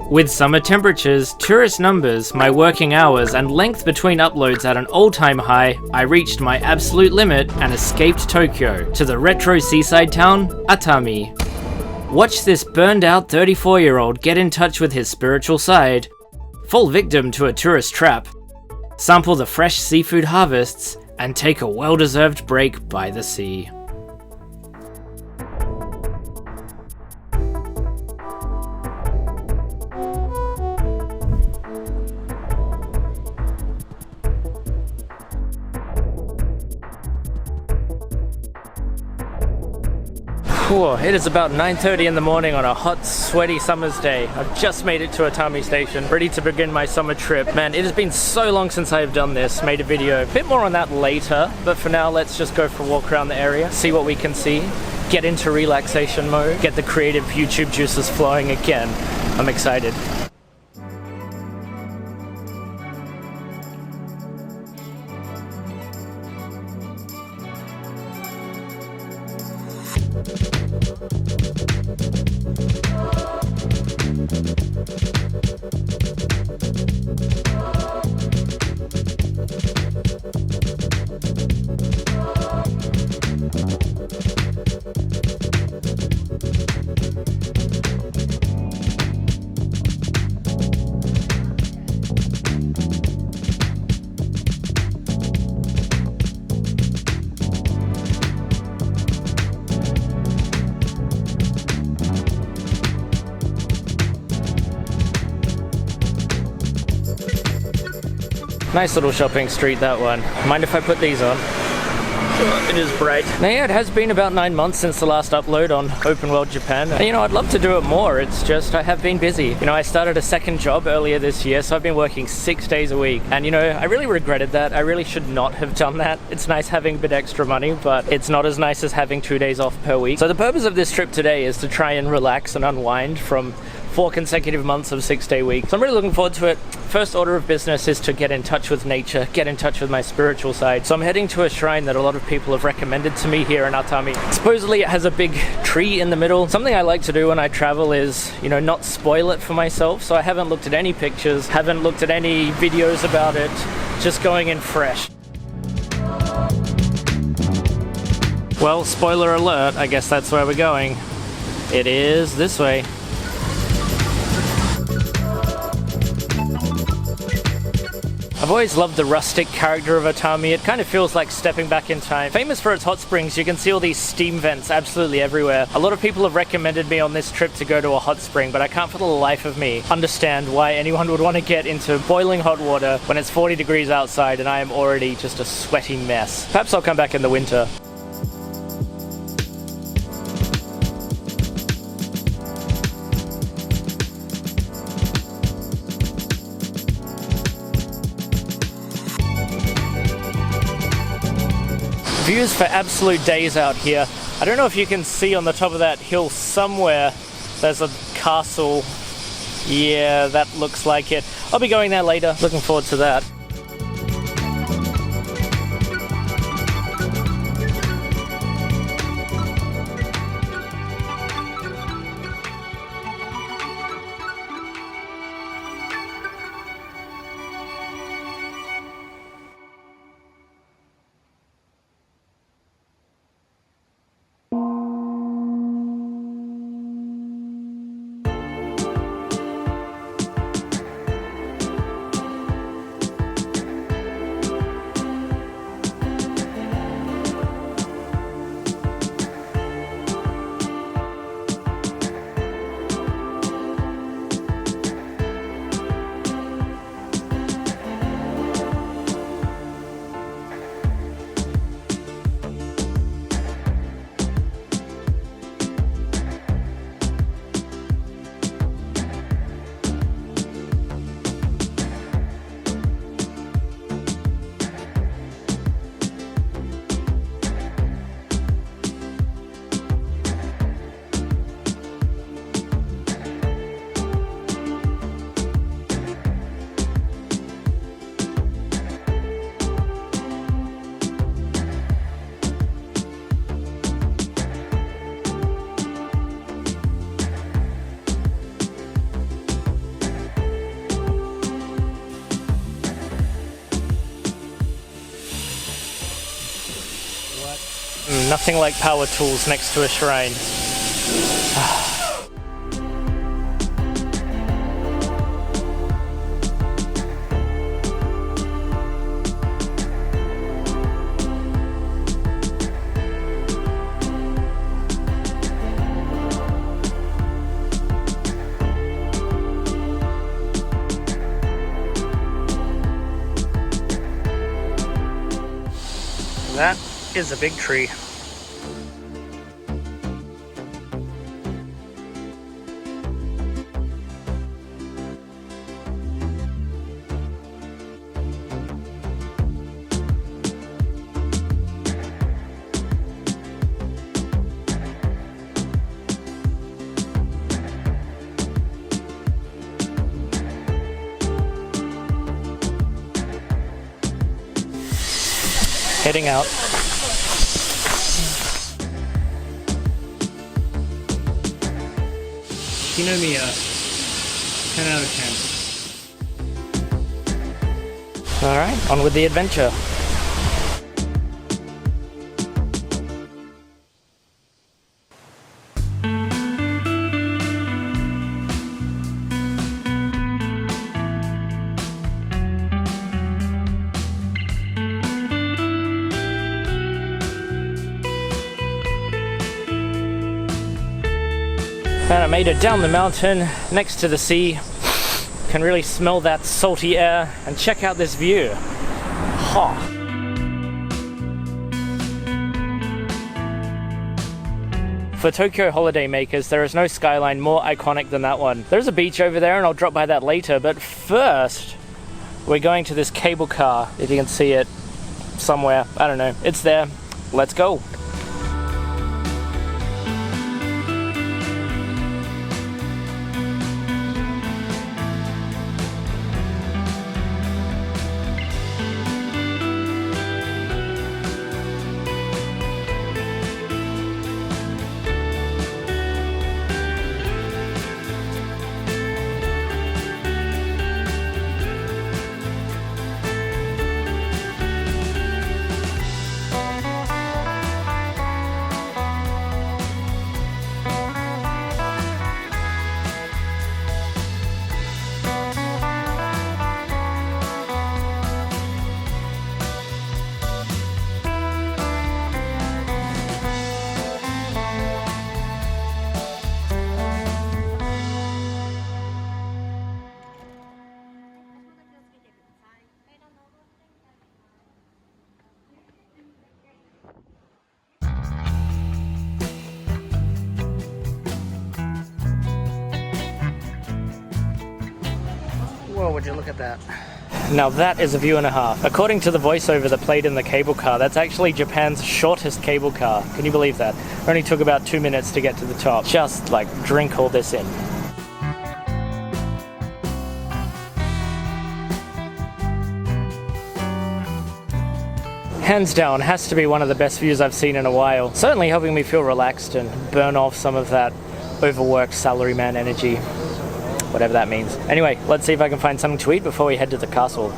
With summer temperatures, tourist numbers, my working hours, and length between uploads at an all-time high, I reached my absolute limit and escaped Tokyo to the retro seaside town, Atami. Watch this burned out 34-year-old get in touch with his spiritual side, fall victim to a tourist trap, sample the fresh seafood harvests, and take a well-deserved break by the sea. Whew, it is about 9:30 in the morning on a hot, sweaty summer's day. I've just made it to Atami Station, ready to begin my summer trip. Man, it has been so long since I have done this, made a video. A bit more on that later, but for now, let's just go for a walk around the area, see what we can see, get into relaxation mode, get the creative YouTube juices flowing again. I'm excited. Nice little shopping street, that one. Mind if I put these on? It is bright. Now yeah, it has been about 9 months since the last upload on OpenWorld Japan. And, I'd love to do it more, it's just I have been busy. I started a second job earlier this year, so I've been working 6 days a week. And I really regretted that. I really should not have done that. It's nice having a bit extra money, but it's not as nice as having 2 days off per week. So the purpose of this trip today is to try and relax and unwind from 4 consecutive months of 6-day weeks. So I'm really looking forward to it. First order of business is to get in touch with nature, get in touch with my spiritual side. So I'm heading to a shrine that a lot of people have recommended to me here in Atami. Supposedly it has a big tree in the middle. Something I like to do when I travel is, not spoil it for myself. So I haven't looked at any pictures, haven't looked at any videos about it, just going in fresh. Well, spoiler alert, I guess that's where we're going. It is this way. I've always loved the rustic character of Atami. It kind of feels like stepping back in time. Famous for its hot springs, you can see all these steam vents absolutely everywhere. A lot of people have recommended me on this trip to go to a hot spring, but I can't for the life of me understand why anyone would want to get into boiling hot water when it's 40 degrees outside and I am already just a sweaty mess. Perhaps I'll come back in the winter. Views for absolute days out here. I don't know if you can see on the top of that hill somewhere there's a castle. Yeah, that looks like it. I'll be going there later. Looking forward to that. Nothing like power tools next to a shrine. That is a big tree. Heading out. Kinomiya, 10 out of 10. Alright, on with the adventure. And I made it down the mountain next to the sea. Can really smell that salty air and check out this view. Ha! For Tokyo holidaymakers, there is no skyline more iconic than that one. There's a beach over there and I'll drop by that later, but first we're going to this cable car, if you can see it somewhere. I don't know, it's there. Let's go. Whoa, would you look at that? Now that is a view and a half. According to the voiceover that played in the cable car, that's actually Japan's shortest cable car. Can you believe that? It only took about 2 minutes to get to the top. Just like drink all this in. Hands down, has to be one of the best views I've seen in a while. Certainly helping me feel relaxed and burn off some of that overworked salaryman energy. Whatever that means. Anyway, let's see if I can find something to eat before we head to the castle.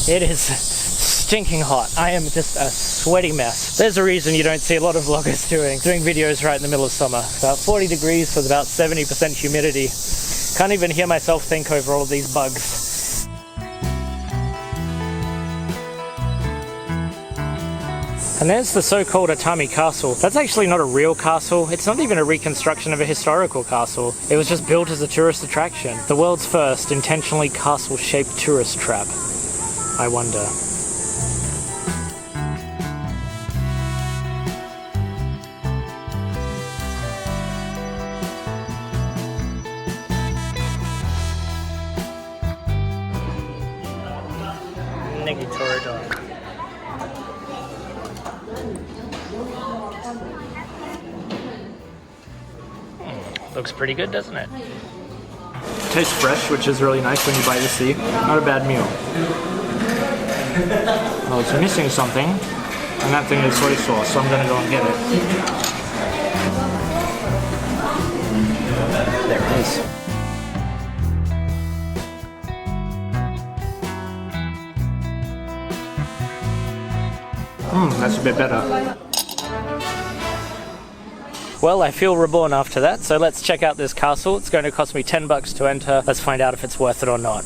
It is stinking hot. I am just a sweaty mess. There's a reason you don't see a lot of vloggers doing videos right in the middle of summer. About 40 degrees with about 70% humidity. Can't even hear myself think over all of these bugs. And there's the so-called Atami castle. That's actually not a real castle. It's not even a reconstruction of a historical castle. It was just built as a tourist attraction. The world's first intentionally castle-shaped tourist trap. I wonder. Negatory dog. Looks pretty good, doesn't it? Tastes fresh, which is really nice when you buy the sea. Not a bad meal. Oh, it's missing something, and that thing is soy sauce, so I'm gonna go and get it. There it is. That's a bit better. Well, I feel reborn after that, so let's check out this castle. It's going to cost me 10 bucks to enter. Let's find out if it's worth it or not.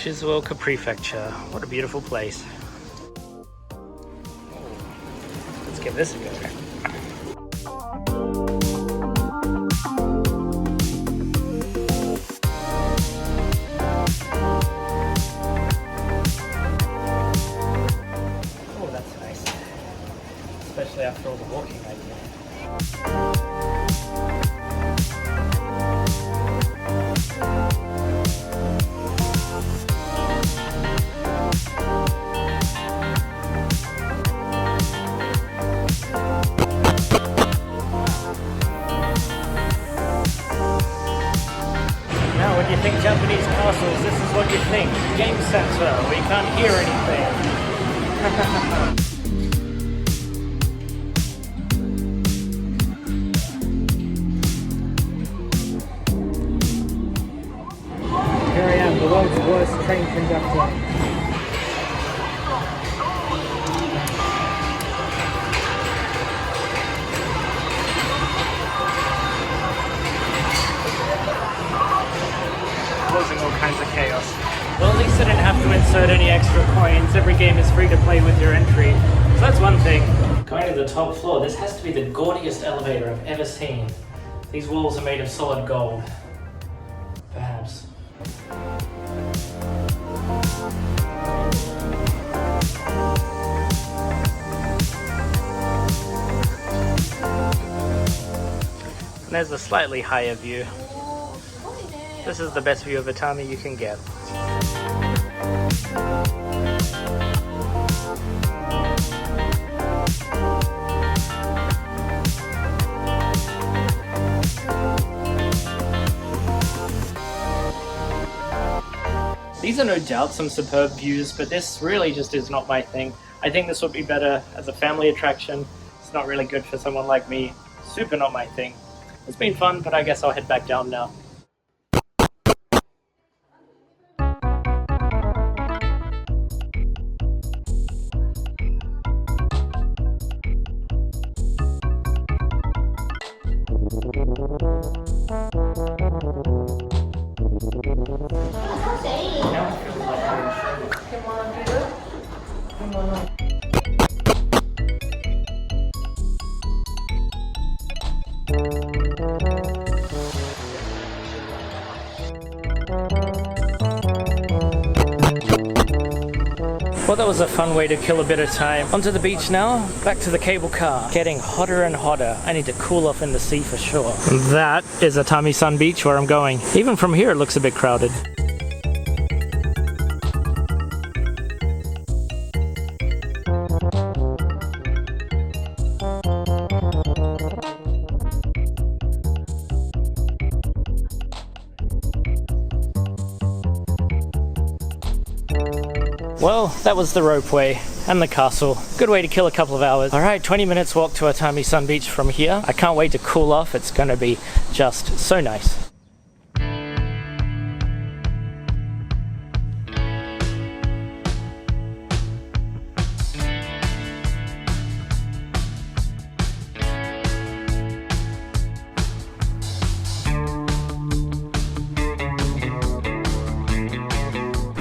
Shizuoka Prefecture. What a beautiful place. Let's give this a go. Oh, that's nice. Especially after all the walking I did. When you think Japanese castles, this is what you think. Game center, where you can't hear anything. Here I am, the world's worst train conductor. Causing all kinds of chaos. Well, at least I didn't have to insert any extra coins. Every game is free to play with your entry. So that's one thing. Going to the top floor, this has to be the gaudiest elevator I've ever seen. These walls are made of solid gold. Perhaps. And there's a slightly higher view. This is the best view of Atami you can get. These are no doubt some superb views, but this really just is not my thing. I think this would be better as a family attraction. It's not really good for someone like me. Super not my thing. It's been fun, but I guess I'll head back down now. Well, that was a fun way to kill a bit of time. Onto the beach now, back to the cable car. Getting hotter and hotter. I need to cool off in the sea for sure. That is Atami Sun Beach where I'm going. Even from here it looks a bit crowded. Well, that was the ropeway and the castle. Good way to kill a couple of hours. Alright, 20 minutes walk to Atami Sun Beach from here. I can't wait to cool off. It's gonna be just so nice.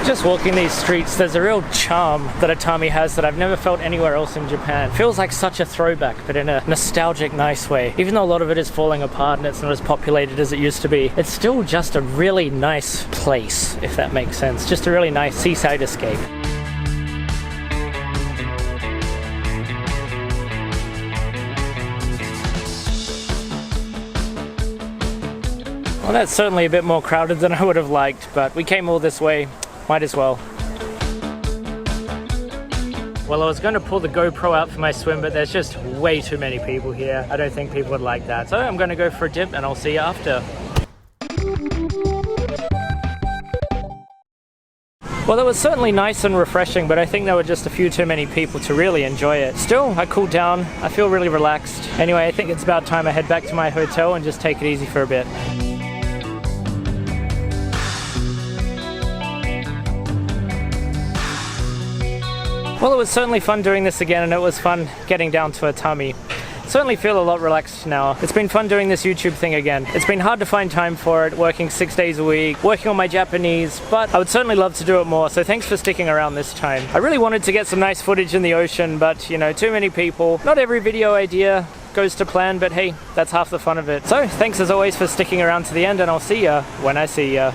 Just walking these streets, there's a real charm that Atami has that I've never felt anywhere else in Japan. It feels like such a throwback, but in a nostalgic, nice way. Even though a lot of it is falling apart and it's not as populated as it used to be, it's still just a really nice place, if that makes sense. Just a really nice seaside escape. Well, that's certainly a bit more crowded than I would have liked, but we came all this way. Might as well. Well, I was going to pull the GoPro out for my swim, but there's just way too many people here. I don't think people would like that. So I'm going to go for a dip and I'll see you after. Well, it was certainly nice and refreshing, but I think there were just a few too many people to really enjoy it. Still, I cooled down. I feel really relaxed. Anyway, I think it's about time I head back to my hotel and just take it easy for a bit. Well, it was certainly fun doing this again, and it was fun getting down to Atami. Certainly feel a lot relaxed now. It's been fun doing this YouTube thing again. It's been hard to find time for it, working 6 days a week, working on my Japanese, but I would certainly love to do it more, so thanks for sticking around this time. I really wanted to get some nice footage in the ocean, but you know, too many people. Not every video idea goes to plan, but hey, that's half the fun of it. So thanks as always for sticking around to the end, and I'll see ya when I see ya.